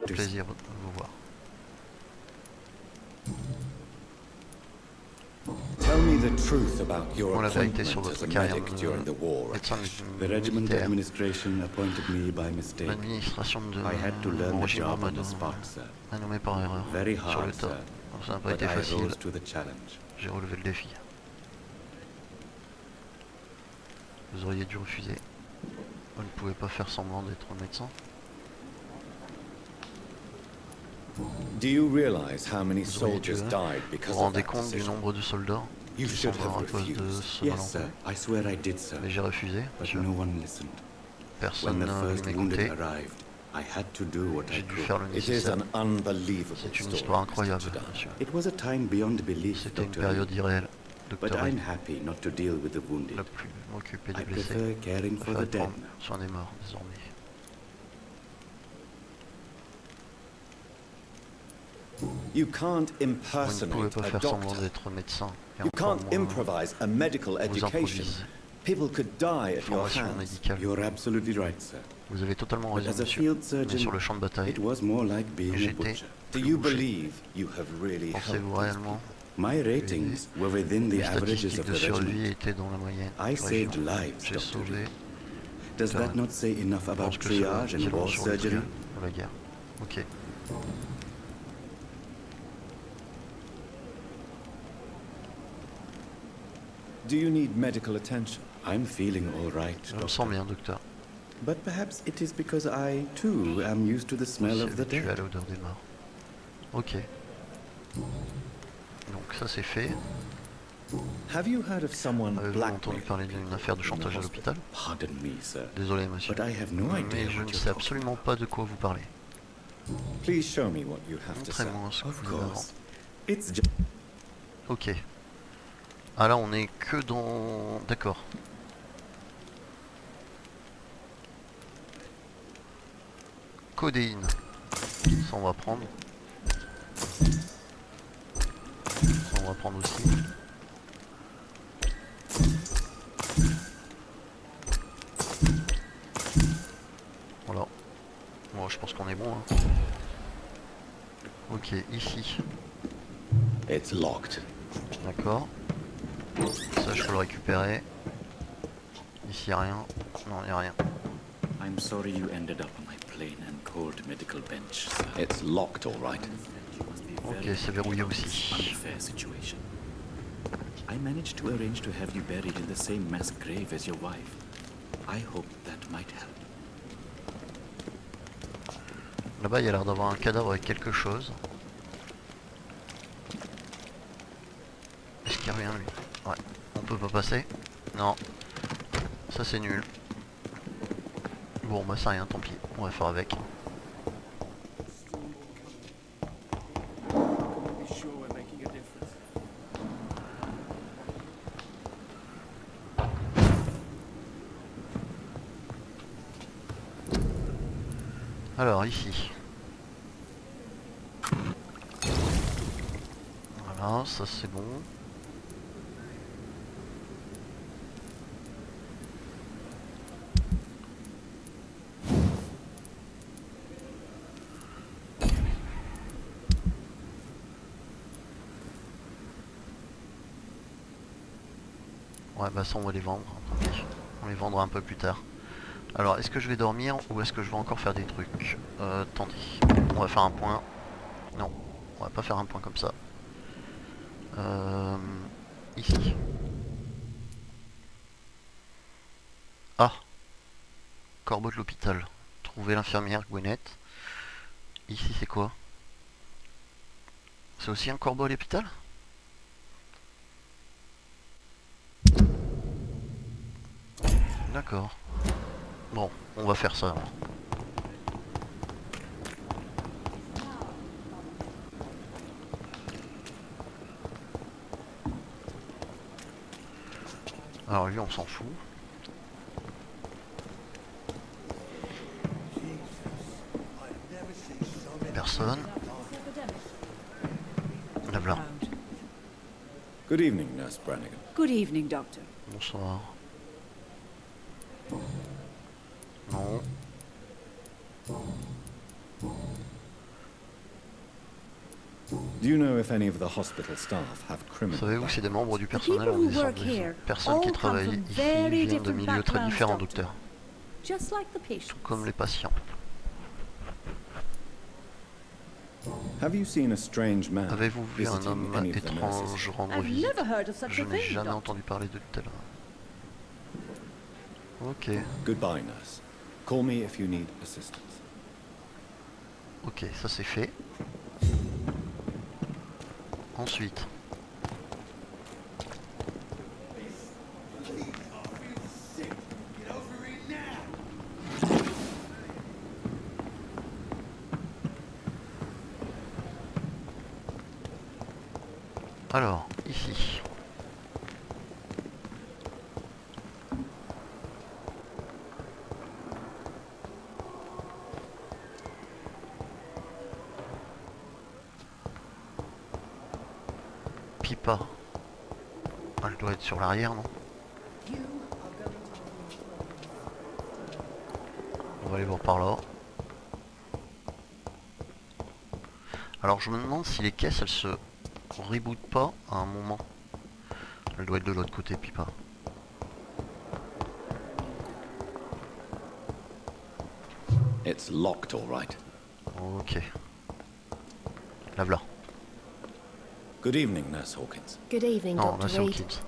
Plaisir de vous voir. Tell me the truth about your Bon, la vérité sur appointment as votre a carrière medic during the war. médecin The regiment militaire. administration appointed me by mistake. L'administration de I had to learn mon the régiment job on the spot, sir. m'a nommé par erreur Very sur le hard, tas. sir. Ça n'a pas But été I facile. rose to the challenge. J'ai relevé le défi. Vous auriez dû refuser. Vous ne pouvez pas faire semblant d'être médecin. Do you realize how many Vous auriez soldiers tué. died Vous because vous of rendez that compte du decision? nombre de soldats You qui sont should have morts à cause de refused. ce Yes, malentendu. sir. I swear I did, sir. Mais j'ai refusé, But monsieur. no one listened. Personne When the n'a voulu first wounded m'écouter. arrived, I had to do what I J'ai dû could. faire le It is nécessaire. an unbelievable C'est une story, histoire Mr. incroyable, Chidam. monsieur. It was a time beyond belief, C'était une Dr. période Lee. irréelle. But Docteur I'm Lee happy not to deal with the wounded. n'a plus m'occuper I des blessés. prefer caring Je for the préfère dead prendre now. soin des morts désormais. You can't Vous ne pouvez impersonate pas a faire semblant doctor. d'être médecin. Et You encore can't moins improvise a medical vous education. improvisez. People could die at your Formation hands. médicale. You're absolutely right, sir. Vous avez totalement But raison, as a monsieur. field Mais surgeon, sur le champ de bataille, it was more like being a j'étais butcher. Do you boucher. believe you have really helped Pensez-vous these réellement people? My ratings were within les the averages statistiques of de the survie regiment. étaient dans la moyenne I de la saved région. lives, J'ai Dr. sauvé. Lee. Does that not say enough Je about pense que cela triage dit and long war sur le surgery? triage de la guerre. Ok. Do you need medical attention? I'm feeling all right, Je me doctor. sens bien, docteur. But perhaps it is because I, too, am used to the Je smell suis of the habitué à dead. l'odeur des morts. Ok. Donc ça c'est fait. Have you heard of someone Avez-vous entendu blackmailing parler d'une people affaire de in the chantage à hospital? l'hôpital? Pardon me, sir. Désolé, monsieur. But I have no idea Mais je what ne you're sais talking absolument pas de quoi vous parlez. Please show me what you have to say. Montrez-moi ce que Of vous avez course. It's just... Ok. Ah là on est que dans... D'accord. Codéine. Ça on va prendre. Ça on va prendre aussi. Voilà. Bon je pense qu'on est bon hein. Ok, ici. It's locked. D'accord. Ça je peux le récupérer. Ici y'a rien. Non y'a rien. I'm sorry you ended up on my plain and cold medical bench, sir. It's locked, all right. You must be Ok, very c'est verrouillé happy with aussi. this unfair situation. I managed to arrange to have you buried in the same mass grave as your wife. I hope that might help. Là-bas il y a l'air d'avoir un cadavre avec quelque chose. Est-ce qu'il y a rien lui? Ouais. On peut pas passer? Non. Ça c'est nul. Bon bah c'est rien, tant pis. On va faire avec. Alors ici. Voilà, ça c'est bon. Ouais bah ça on va les vendre, tant pis. On les vendra un peu plus tard. Alors est-ce que je vais dormir ou est-ce que je vais encore faire des trucs? Attendez, on va faire un point. Non, on va pas faire un point comme ça. Ici. Ah, corbeau de l'hôpital. Trouver l'infirmière Gwyneth. Ici c'est quoi? C'est aussi un corbeau à l'hôpital? D'accord. Bon, on va faire ça. Alors lui on s'en fout. Personne. Blabla. Good evening, Nurse Brannigan. Good evening, Doctor. Bonsoir. Non. Do you know if any of the hospital staff have criminal Savez-vous si des membres du The personnel people ont who des work cendres? here Personnes qui all come travaillent from ici very viennent de different milieux très backgrounds, différents, Doctor. docteur. Just like the patients. Tout comme les patients. Have you seen a strange man Avez-vous vu un visiting homme any of the nurses? étrange rendre I've visite? never heard of such Je a n'ai thing, jamais Doctor. entendu parler de tel. Ok, Goodbye, nurse. Call me if you need assistance. ok, ça c'est fait. Ensuite. Alors, ici. Pipa. Elle doit être sur l'arrière, non? On va aller voir par là. Alors je me demande si les caisses elles se rebootent pas à un moment. Elle doit être de l'autre côté, Pipa. It's locked, all right. Ok. La voilà. Good evening, Nurse Hawkins. Good evening, Non, là Dr. c'est Reed. Hawkins.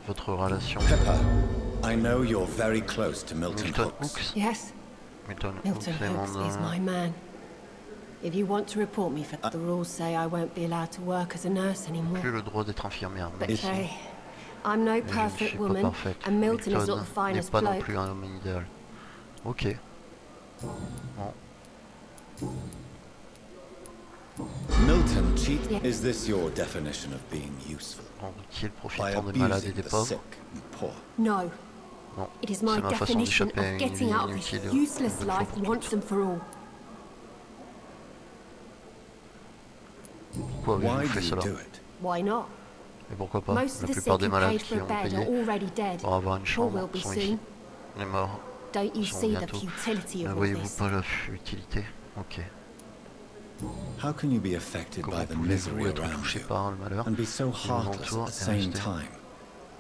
Votre relation. Pepper, I know you're very close to Milton Milton Hooks. Hooks. Yes, Milton Milton Hooks Hooks demande is my man. If you want to report me for the rules say I won't be allowed to work as a nurse anymore. plus le droit d'être infirmière. But Mais si, hey, I'm no mais je ne suis perfect pas woman, parfaite. and Milton is not Milton the n'est finest pas non bloke. plus un homme idéal. Ok. Bon. Milton cheat. Yeah. Is this your definition of being useful? En routier, By profitant des malades et abusing des the pauvres. sick and poor. No, Non, it is c'est my ma façon definition d'échapper à of une getting vie out of this inutile. useless une bonne fois life pour once toutes. and for all. Pourquoi Why avez-vous do fait you cela? do it? Why not? Et pourquoi pas? Most La of the plupart sick des who malades paid qui for a ont bed are payé already dead, pour avoir une or chambre will be sont soon. ici. Les morts Don't you sont see the bientôt. futility Ne of all voyez-vous this? pas la futilité? Ok. How can you be affected Comment by the pouvez-vous misery être around touché you par le malheur and be so qui vous heartless entoure at the et same rester time?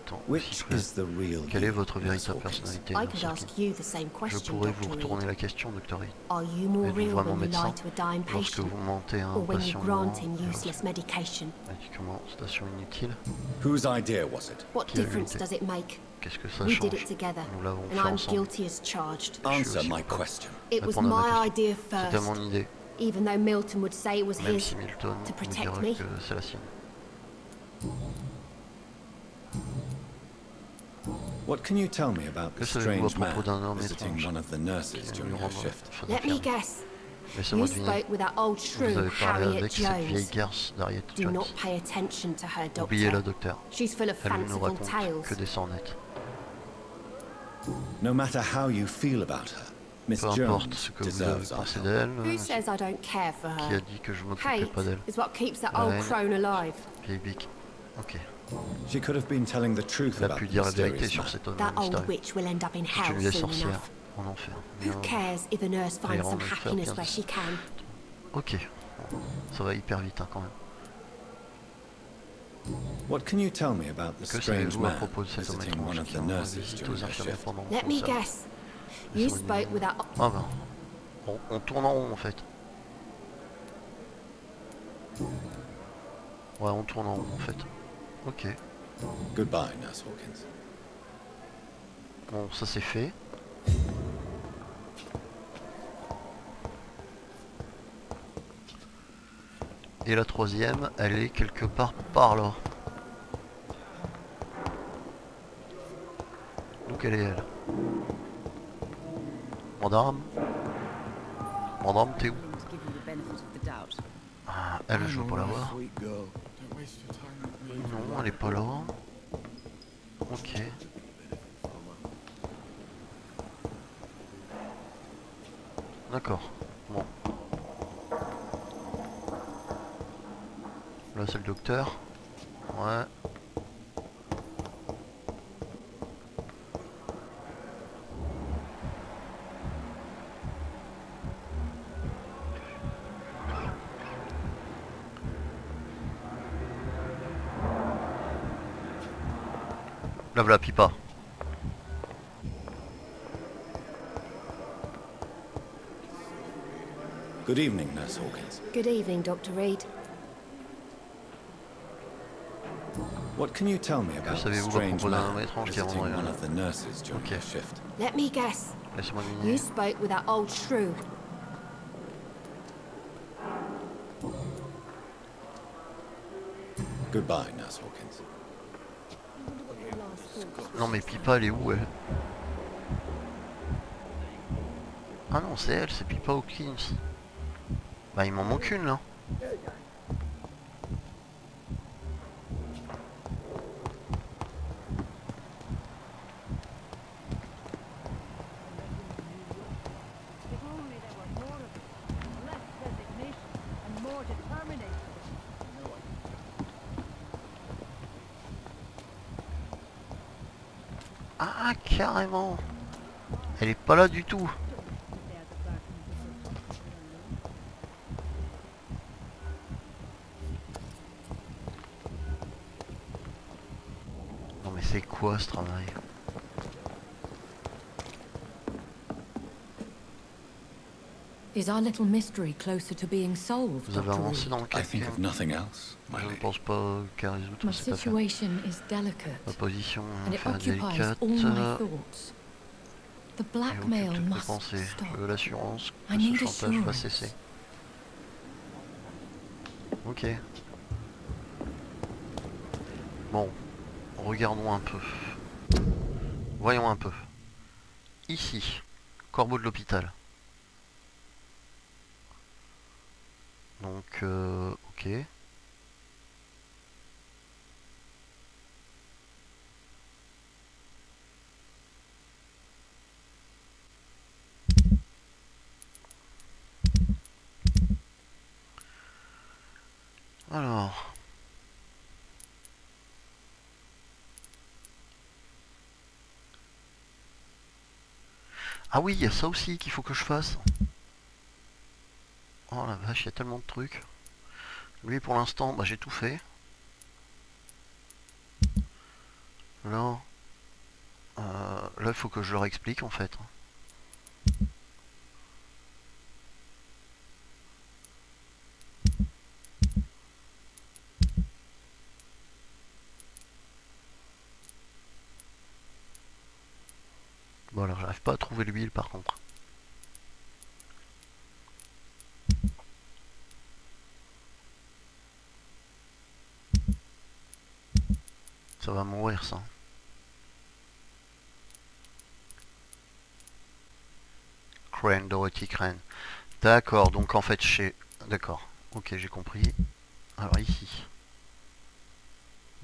tant Which aussi cruel? is the real Quelle est you, votre Nurse véritable Hawkins? personnalité, I Nurse could Hawkins? ask you the same Je question, pourrais vous Dr. retourner Reed. la question, Dr. Reed. Are you more Êtes-vous real vraiment when you médecin lie to a dying lorsque patient, vous mentez à un or when you patient grant mourant him et useless medication? médicaments, station inutile? Whose idea was it? What Qui a eu difference l'idée? does it make? Qu'est-ce que ça We did it change? together, Nous l'avons and fait I'm ensemble. guilty as charged. Answer aussi my coupable. It question. was Répondre à ma my question. idea C'était first, mon idée, even though Milton would say it was même his si Milton to vous protect dira me. que c'est la sienne. What can you tell me about Que the savez-vous à strange man propos d'un homme visiting étrange one of the nurses qui est during venu her rendre shift? afin Let me d'infirmer? guess. Laissez-moi You deviner. spoke with that old Vous shrew, avez parlé Harriet avec cette vieille Jones. garce d'Harriet Do Jones. not pay attention to her, Oubliez-la, Doctor. docteur. She's full of Elle ne nous fanciful raconte tales. que des sornettes. No matter how you feel about her, Miss Peu importe Jones ce que vous avez deserves our pensé help. d'elle, Who says I don't care for qui a her? dit que je m'occuperais Hate pas d'elle. is what keeps that La old haine. crone alive. Vieille bique. Ok. She could have been telling the truth Elle a about pu the dire la vérité mysterious sur man. cet homme That old mystérieux. witch will end up in C'est hell une vieille soon sorcière enough. en enfer. Who Bien. cares if the nurse finds ira en some enfer happiness bien where she can? Ok. Ça va hyper vite hein, quand même. What can you tell me about the Que strange savez-vous à man propos de cet homme visiting one étrange of qui the rend nurses visite during aux her infirmières shift? pendant Let son me service? guess. You Laissez-moi spoke deviner. with that. Ah ben. On tourne en rond en fait. Ouais, on tourne en rond en fait. Ok. Goodbye, Nurse Hawkins. Bon, ça c'est fait. Et la troisième, elle est quelque part par là. Donc elle est elle. Gendarme. Gendarme, t'es où? Ah, elle, je veux pas la voir. Non, elle est pas là. Ok. D'accord. Bon. Là c'est le docteur. Ouais. Lave la pipa. Good evening, Nurse Hawkins. Good evening, Dr. Reed. What can you tell me Que about the savez-vous à strange propos d'un homme man étrange qui a visiting rendu one of the nurses during Ok. her shift? Let me guess. Laissez-moi You deviner. spoke with that old shrew. Goodbye, Nurse Hawkins. Non mais Pipa elle est où elle? Ah non c'est elle, c'est Pipa Hawkins. Bah il m'en manque une là. If only there were more of it, less resignation and more determination. Ah carrément. Elle est pas là du tout. They're the black people. Non mais c'est quoi ce travail? Is our little mystery closer to being solved, Vous avez Dr. avancé Reed? dans le I think calcul? of nothing else, my Je ne lady. pense pas qu'à résoudre My cette affaire. situation is Ma delicate, position and it fait occupies délicate. all my thoughts. The Et occupe blackmail toutes mes must pensées. stop. L'assurance I que ce need chantage va assurance. cesser. Ok. Bon, regardons un peu. Voyons un peu. Ici, corbeau de l'hôpital. Donc, ok. Alors. Ah oui, il y a ça aussi qu'il faut que je fasse. Oh la vache, il y a tellement de trucs. Lui, pour l'instant, bah, j'ai tout fait. Là, là, il faut que je leur explique en fait. Bon, alors, j'arrive pas à trouver l'huile par contre. Ça va mourir ça. Crane, Dorothy Crane. D'accord, donc en fait chez... D'accord, ok j'ai compris. Alors ici.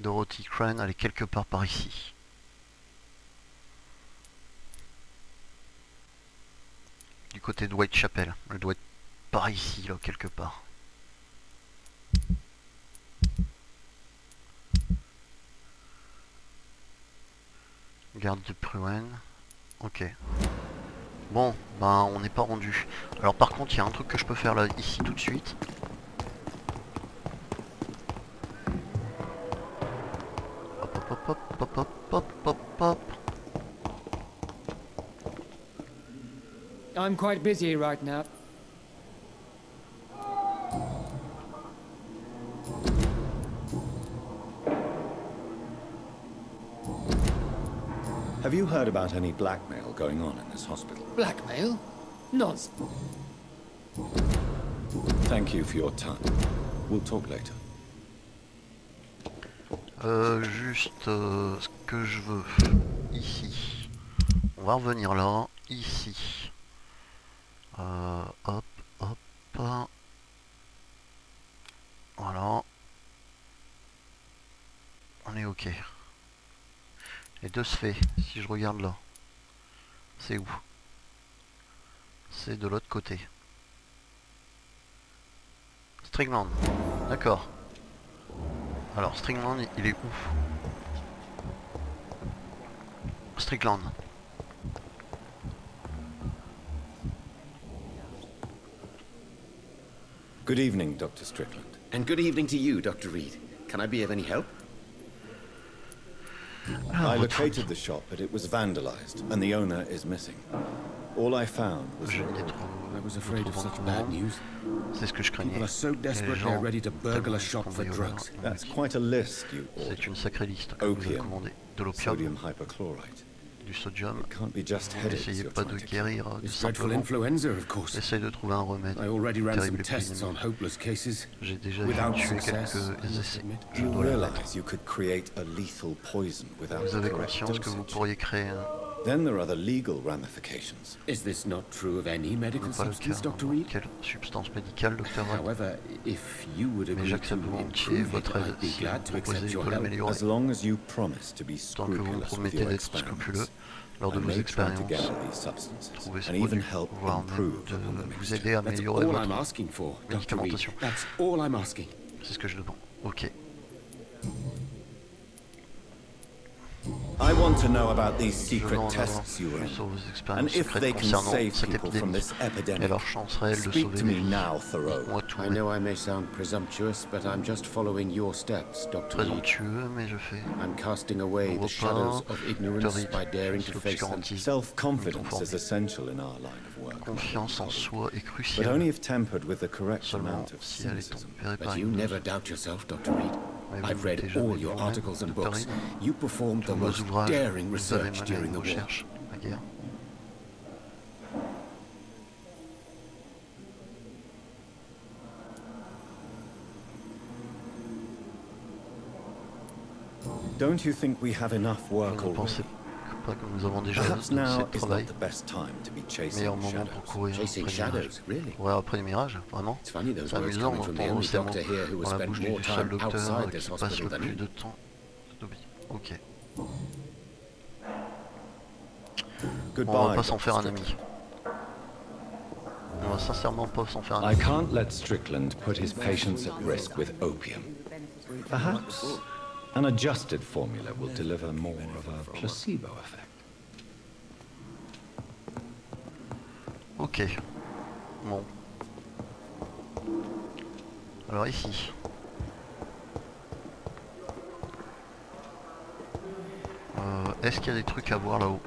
Dorothy Crane, elle est quelque part par ici. Du côté de Whitechapel. Elle doit être par ici, là, quelque part. Garde de Pruen. Ok. Bon, ben on n'est pas rendu. Alors par contre, il y a un truc que je peux faire là, ici tout de suite. Hop hop hop hop hop hop hop hop. I'm quite busy right now. Have you heard about any blackmail going on in this hospital? Blackmail? Nonsense. Thank you for your time. We'll talk later. Juste ce que je veux. Ici. On va revenir là. Ici. Hop, hop. Voilà. Ok. Et de ce fait, si je regarde là, c'est où? C'est de l'autre côté. Stringland. D'accord. Alors, Stringland, il est où? Strickland. Good evening, Dr. Strickland. And good evening to you, Dr. Reed. Can I be of any help? I located the shop, but it was vandalized, and the owner is missing. All I found was Je your n'ai order. I was afraid of such trouvé bad news. C'est ce que je craignais. People are so Les desperate gens they're ready to burgle a tellement shop for cambrioleurs. drugs. That's quite a list you C'est ordered. une sacrée liste que vous avez Opium, commandée. De l'opium, sodium hypochlorite. du sodium. It can't be just Vous headaches n'essayez you're pas trying de to cure. guérir It's dreadful simplement. influenza, of course. Essayez de trouver un remède. I already ran some Terrible tests on épidémie. hopeless cases. J'ai déjà Without tué success, quelques I must essais. admit. Je You dois l'admettre. realize you could create a lethal poison without Vous the avez correct conscience que vous dosage. pourriez créer Then there are the legal ramifications. Is this not true of any medical pas le substance, cas. Dr. Reed? Quelle substance médicale, docteur Reed? However, if you would Mais agree to j'accepte volontiers improve it, votre aide I'd be si glad to vous proposez accept de your help. l'améliorer. As long as you promise to be Tant que vous me scrupulous with promettez your d'être scrupuleux experiments, lors de I vos may try expériences, together these substances trouver ce and even produit, help voire même improve de upon the vous mixture. aider à That's améliorer all I'm votre asking for, Dr. Reed. médicamentation. That's all I'm asking. C'est ce que je demande. Ok. I want to know about these Je veux secret en savoir tests you plus run sur vos and expériences if secrètes they can concernant save cette people from épidémie this et epidemic. leur chance réelle de Speak sauver to des me vies. now, Thoreau. Moi tout I know I may sound presumptuous, but I'm just following your steps, Dr. Reed. présomptueux, mais je fais. I'm casting away On the shadows repart, of ignorance Dr. by Reed, daring c'est to face them. l'obscurantisme. Self-confidence is essential in our line of work. Confiance en soi est But cruciale, only if tempered with the correct seulement amount of si elle est cynicism. tempérée par But you une never dose. doubt yourself, Dr. Reed. Mais vous I've read doutez jamais all de your vous-même, articles and Dr. books. Reed. You performed the Tous vos most ouvrages, daring vous avez research mené during une the war. recherche, la guerre. Don't you think we have enough work Vous ne already? pensez pas que nous avons déjà Perhaps assez now de is travail? not the best time to be chasing Meilleur moment shadows. pour courir Chasing après les mirages. shadows, really? Courir après les mirages, vraiment? It's funny those C'est words amusant coming from the d'entendre only ces mots doctor here who has dans la spent bouche more du seul time docteur outside this qui passe hospital le than plus you. de temps. Ok. Goodbye, On va pas s'en Dr. faire un Strickland. ami. On va sincèrement pas s'en faire un I ami. can't let Strickland put his patients at risk with opium. Perhaps an adjusted formula will deliver more of a placebo effect. Ok. Bon. Alors ici. Est-ce qu'il y a des trucs à voir là-haut?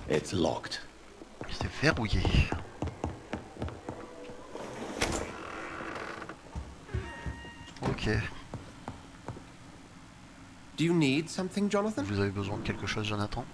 It's locked. C'est verrouillé. Ok. Do you need something, Jonathan? Vous avez besoin de quelque chose, Jonathan?